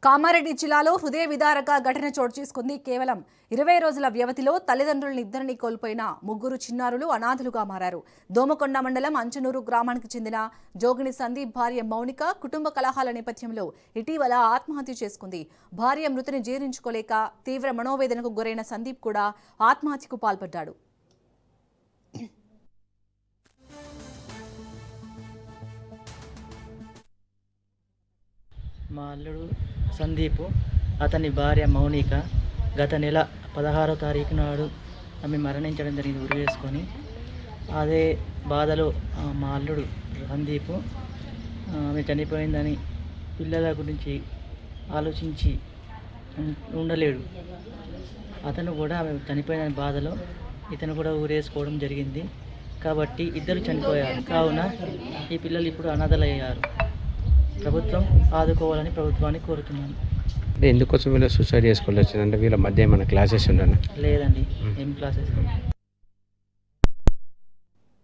కామారెడ్డి జిల్లాలో హృదయ విదారక ఘటన చోటు చేసుకుంది. కేవలం 20 రోజుల వ్యవధిలో తల్లిదండ్రులను ఇద్దరిని కోల్పోయిన ముగ్గురు చిన్నారులు అనాథలుగా మారారు. దోమకొండ మండలం అంచనూరు గ్రామానికి చెందిన జోగిని సందీప్ భార్య మౌనిక కుటుంబ కలహాల నేపథ్యంలో ఇటీవల ఆత్మహత్య చేసుకుంది. భార్య మృతిని జీర్ణించుకోలేక తీవ్ర మనోవేదనకు గురైన సందీప్ కూడా ఆత్మహత్యకు పాల్పడ్డాడు. మా అల్లుడు సందీప్, అతని భార్య మౌనిక గత నెల 16వ తారీఖు నాడు ఆమె మరణించడం జరిగింది ఉరి వేసుకొని. అదే బాధలో మా అల్లుడు సందీప్ ఆమె చనిపోయిందని పిల్లల గురించి ఆలోచించి ఉండలేడు. అతను కూడా ఆమె చనిపోయిన బాధలో ఇతను కూడా ఊరేసుకోవడం జరిగింది. కాబట్టి ఇద్దరు చనిపోయారు. కావున ఈ పిల్లలు ఇప్పుడు అనాథలయ్యారు. ప్రభుత్వం ఆదుకోవాలని ప్రభుత్వాన్ని కోరుతున్నాను. ఎందుకోసం వీళ్ళు సూసైడ్ చేసుకోవాలి? వీళ్ళ మధ్య ఏమైనా క్లాసెస్ ఉండనా? లేదండి, ఏం క్లాసెస్